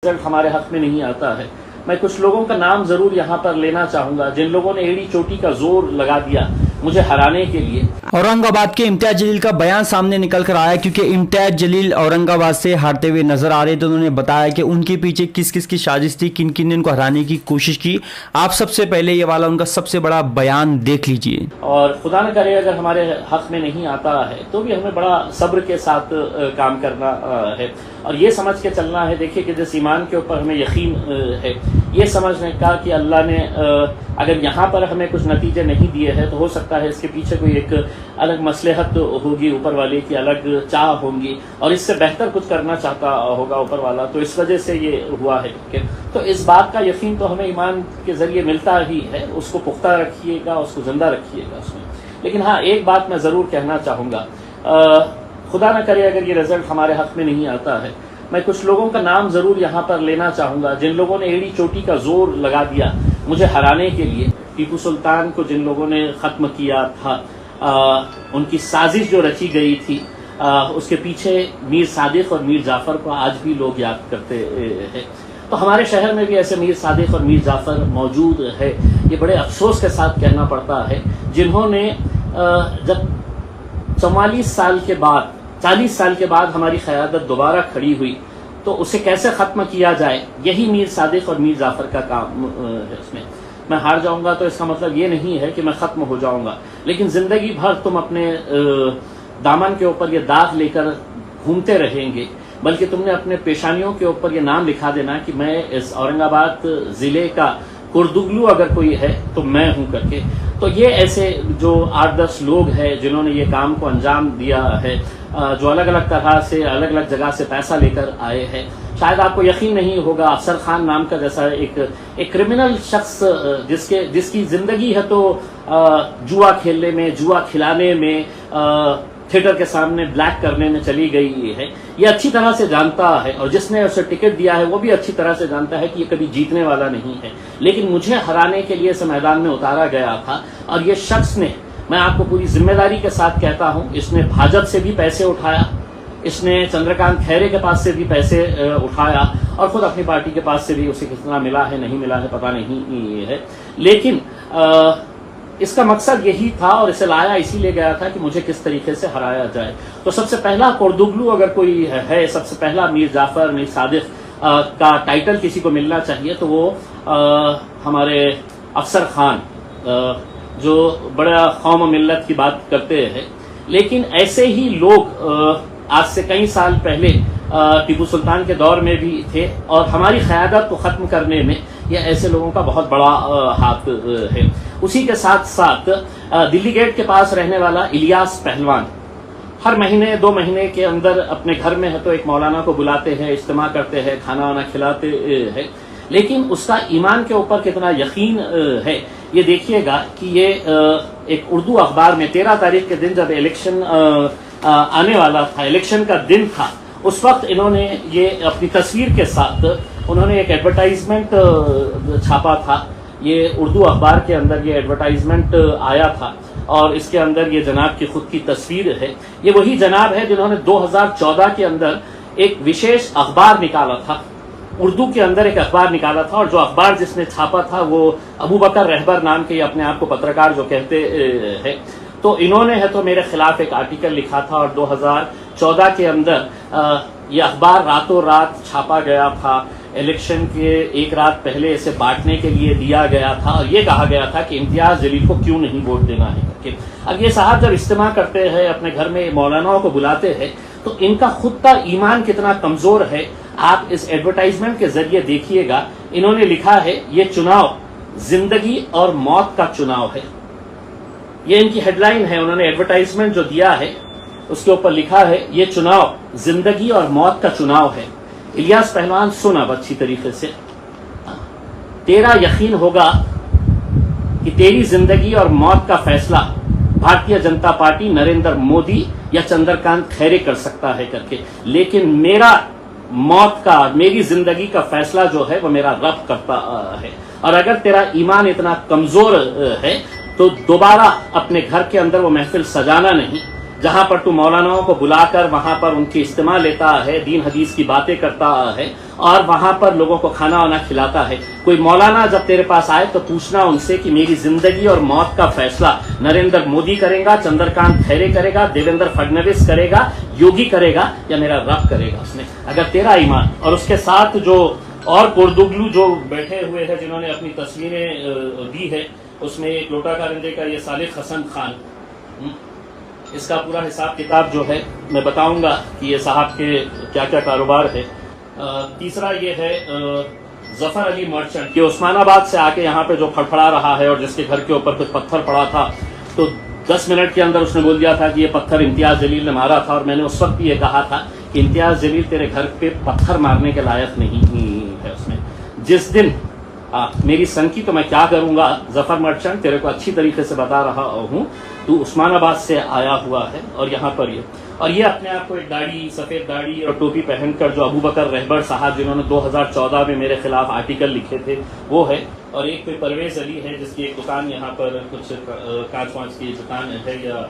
Result हमारे हक में नहीं आता है। मैं कुछ लोगों का नाम जरूर यहाँ पर लेना चाहूंगा जिन लोगों ने एड़ी चोटी का जोर लगा दिया मुझे हराने के लिए। औरंगाबाद के इम्तियाज जलील का बयान सामने निकल कर आया क्योंकि इम्तियाज जलील औरंगाबाद से हारते हुए नजर आ रहे थे। उन्होंने बताया कि उनके पीछे किस किस की साजिश थी, किन किन ने उनको हराने की कोशिश की। आप सबसे पहले ये वाला उनका सबसे बड़ा बयान देख लीजिए। और खुदा न करे अगर हमारे हक में नहीं आता है तो भी हमें बड़ा सब्र के साथ काम करना है और ये समझ के चलना है। देखिए कि जिस ईमान के ऊपर हमें यकीन है, ये समझने का कि अल्लाह ने अगर यहाँ पर हमें कुछ नतीजे नहीं दिए हैं तो हो सकता है इसके पीछे कोई एक अलग मसलहत होगी, ऊपर वाले की अलग चाह होंगी और इससे बेहतर कुछ करना चाहता होगा ऊपर वाला, तो इस वजह से ये हुआ है। तो इस बात का यकीन तो हमें ईमान के जरिए मिलता ही है, उसको पुख्ता रखिएगा, उसको जिंदा रखिएगा उसमें। लेकिन हाँ, एक बात मैं ज़रूर कहना चाहूँगा, खुदा न करे अगर ये रिजल्ट हमारे हक में नहीं आता है, मैं कुछ लोगों का नाम ज़रूर यहाँ पर लेना चाहूँगा जिन लोगों ने एड़ी चोटी का जोर लगा दिया मुझे हराने के लिए। टीपू सुल्तान को जिन लोगों ने ख़त्म किया था, उनकी साजिश जो रची गई थी, उसके पीछे मीर सादिक और मीर जाफ़र को आज भी लोग याद करते हैं। तो हमारे शहर में भी ऐसे मीर सादिक और मीर जाफ़र मौजूद है। ये बड़े अफसोस के साथ कहना पड़ता है, जिन्होंने जब 40 साल के बाद हमारी क़यादत दोबारा खड़ी हुई तो उसे कैसे ख़त्म किया जाए, यही मीर सादिक और मीर जाफ़र का काम है। उसमें मैं हार जाऊंगा तो इसका मतलब ये नहीं है कि मैं ख़त्म हो जाऊंगा, लेकिन ज़िंदगी भर तुम अपने दामन के ऊपर ये दाग लेकर घूमते रहेंगे, बल्कि तुमने अपने पेशानियों के ऊपर ये नाम लिखा देना कि मैं इस औरंगाबाद ज़िले का कुर्दुगलू अगर कोई है तो मैं हूं करके। तो ये ऐसे जो 8-10 लोग हैं जिन्होंने ये काम को अंजाम दिया है, जो अलग अलग तरह से अलग अलग जगह से पैसा लेकर आए हैं। शायद आपको यकीन नहीं होगा, अफसर खान नाम का जैसा एक क्रिमिनल शख्स जिसकी जिंदगी है तो जुआ खेलने में, जुआ खिलाने में, थिएटर के सामने ब्लैक करने में चली गई है, ये अच्छी तरह से जानता है और जिसने उसे टिकट दिया है वो भी अच्छी तरह से जानता है कि ये कभी जीतने वाला नहीं है। लेकिन मुझे हराने के लिए इस मैदान में उतारा गया था और ये शख्स ने, मैं आपको पूरी जिम्मेदारी के साथ कहता हूं, इसने भाजपा से भी पैसे उठाया, इसने चंद्रकांत खैरे के पास से भी पैसे उठाया और खुद अपनी पार्टी के पास से भी उसे कितना मिला है नहीं मिला है पता नहीं है। लेकिन इसका मकसद यही था और इसे लाया इसीलिए गया था कि मुझे किस तरीके से हराया जाए। तो सबसे पहला कुर्दुगलू अगर कोई है, सबसे पहला मीर जाफ़र, मीर सादिक का टाइटल किसी को मिलना चाहिए तो वो हमारे अफसर खान, जो बड़ा कौम मिल्लत की बात करते हैं। लेकिन ऐसे ही लोग आज से कई साल पहले टीपू सुल्तान के दौर में भी थे और हमारी क़यादत को ख़त्म करने में ये ऐसे लोगों का बहुत बड़ा हाथ है। उसी के साथ साथ दिल्ली गेट के पास रहने वाला इलियास पहलवान हर महीने 2 महीने के अंदर अपने घर में है तो एक मौलाना को बुलाते हैं, इज्तिमा करते हैं, खाना वाना खिलाते हैं, लेकिन उसका ईमान के ऊपर कितना यकीन है ये देखिएगा कि ये एक उर्दू अखबार में 13 तारीख के दिन जब इलेक्शन आने वाला था, इलेक्शन का दिन था, उस वक्त इन्होंने ये अपनी तस्वीर के साथ उन्होंने एक एडवर्टाइजमेंट छापा था। ये उर्दू अखबार के अंदर ये एडवर्टाइजमेंट आया था और इसके अंदर ये जनाब की खुद की तस्वीर है। ये वही जनाब है जिन्होंने 2014 के अंदर एक विशेष अखबार निकाला था, उर्दू के अंदर एक अखबार निकाला था और जो अखबार जिसने छापा था वो अबू बकर रहबर नाम के अपने आप को पत्रकार जो कहते हैं। तो इन्होंने है तो मेरे खिलाफ एक आर्टिकल लिखा था और 2014 के अंदर ये अखबार रातों रात छापा गया था। इलेक्शन के एक रात पहले इसे बांटने के लिए दिया गया था और ये कहा गया था कि इम्तियाज जलील को क्यों नहीं वोट देना है करके। अब ये साहब जब इज्तिमा करते हैं, अपने घर में मौलानाओं को बुलाते हैं, तो इनका खुद का ईमान कितना कमजोर है आप इस एडवर्टाइजमेंट के जरिए देखिएगा। इन्होंने लिखा है ये चुनाव जिंदगी और मौत का चुनाव है, ये इनकी हेडलाइन है। उन्होंने एडवर्टाइजमेंट जो दिया है उसके ऊपर लिखा है ये चुनाव जिंदगी और मौत का चुनाव है। इलियास पहलवान, सुन अब अच्छी तरीके से, तेरा यकीन होगा कि तेरी जिंदगी और मौत का फैसला भारतीय जनता पार्टी, नरेंद्र मोदी या चंद्रकांत खैरे कर सकता है करके, लेकिन मेरा मौत का, मेरी जिंदगी का फैसला जो है वो मेरा रब करता है। और अगर तेरा ईमान इतना कमजोर है तो दोबारा अपने घर के अंदर वो महफिल सजाना नहीं, जहां पर तू मौलानाओं को बुलाकर वहां पर उनकी इस्तेमाल लेता है, दीन हदीस की बातें करता है और वहां पर लोगों को खाना वाना खिलाता है। कोई मौलाना जब तेरे पास आए तो पूछना उनसे कि मेरी जिंदगी और मौत का फैसला नरेंद्र मोदी करेगा, चंद्रकांत खैरे करेगा, देवेंद्र फडणवीस करेगा, योगी करेगा या मेरा रब करेगा। उसने अगर तेरा ईमान और उसके साथ जो और कोरदुगलू जो बैठे हुए हैं जिन्होंने अपनी तस्वीरें दी है, उसमें एक लोटा कारिंदे का ये सालिक हसन खान, इसका पूरा हिसाब किताब जो है मैं बताऊंगा कि ये साहब के क्या क्या कारोबार है। तीसरा ये है जफर अली मर्चेंट कि उस्मानाबाद से आके यहाँ पे जो फड़फड़ा रहा है और जिसके घर के ऊपर कुछ पत्थर पड़ा था, तो 10 मिनट के अंदर उसने बोल दिया था कि ये पत्थर इम्तियाज जलील ने मारा था। और मैंने उस वक्त भी ये कहा था कि इम्तियाज जलील तेरे घर पे पत्थर मारने के लायक नहीं है। उसमें जिस दिन मेरी संकी तो मैं क्या करूंगा, जफर मर्चेंट तेरे को अच्छी तरीके से बता रहा हूँ, तू उस्मानाबाद से आया हुआ है और यहाँ पर ये अपने आप को एक दाढ़ी, सफेद दाढ़ी और टोपी पहनकर जो अबू बकर रहबर साहब जिन्होंने 2014 में मेरे खिलाफ आर्टिकल लिखे थे वो है। और एक कोई परवेज अली है जिसकी एक दुकान यहाँ पर कुछ कांच वांच की दुकान है या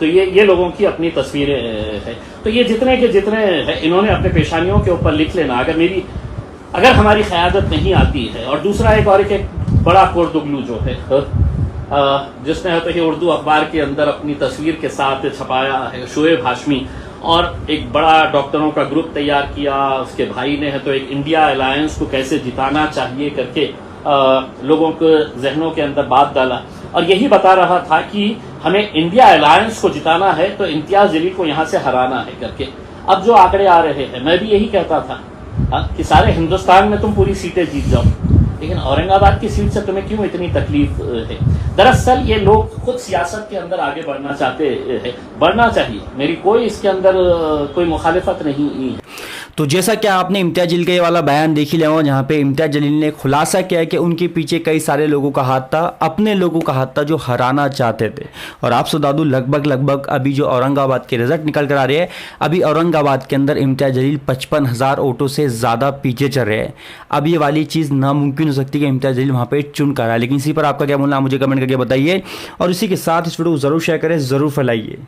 तो ये लोगों की अपनी तस्वीरें है। तो ये जितने के जितने है इन्होंने अपने पेशानियों के ऊपर लिख लेना अगर हमारी क़यादत नहीं आती है। और दूसरा एक बड़ा कोरदुगलू जो है जिसने है तो ये उर्दू अखबार के अंदर अपनी तस्वीर के साथ छपाया है, शोएब हाशमी, और एक बड़ा डॉक्टरों का ग्रुप तैयार किया। उसके भाई ने है तो एक इंडिया अलायंस को कैसे जिताना चाहिए करके लोगों के जहनों के अंदर बात डाला और यही बता रहा था कि हमें इंडिया अलायंस को जिताना है तो इम्तियाज जलील को यहाँ से हराना है करके। अब जो आंकड़े आ रहे हैं, मैं भी यही कहता था कि सारे हिंदुस्तान में तुम पूरी सीटें जीत जाओ, लेकिन औरंगाबाद की सीट से तुम्हें क्यों इतनी तकलीफ है। दरअसल ये लोग खुद सियासत के अंदर आगे बढ़ना चाहते हैं, बढ़ना चाहिए, मेरी कोई इसके अंदर कोई मुखालिफत नहीं है। तो जैसा कि आपने इम्तियाज जलील का ये वाला बयान देख ही लिया होगा, जहाँ पे इम्तियाज जलील ने खुलासा किया कि उनके पीछे कई सारे लोगों का हाथ था, अपने लोगों का हाथ था जो हराना चाहते थे। और आप बता दूं लगभग अभी जो औरंगाबाद के रिजल्ट निकल कर आ रहे हैं, अभी औरंगाबाद के अंदर इम्तियाज जलील 55,000 वोटों से ज़्यादा पीछे चल रहे हैं। अब ये वाली चीज़ नामुमकिन हो सकती है कि इम्तियाज जलील वहाँ पर चुन कर आए, लेकिन इसी पर आपका क्या बोलना मुझे कमेंट करके बताइए और इसी के साथ इस वीडियो को ज़रूर शेयर करें, ज़रूर फैलाइए।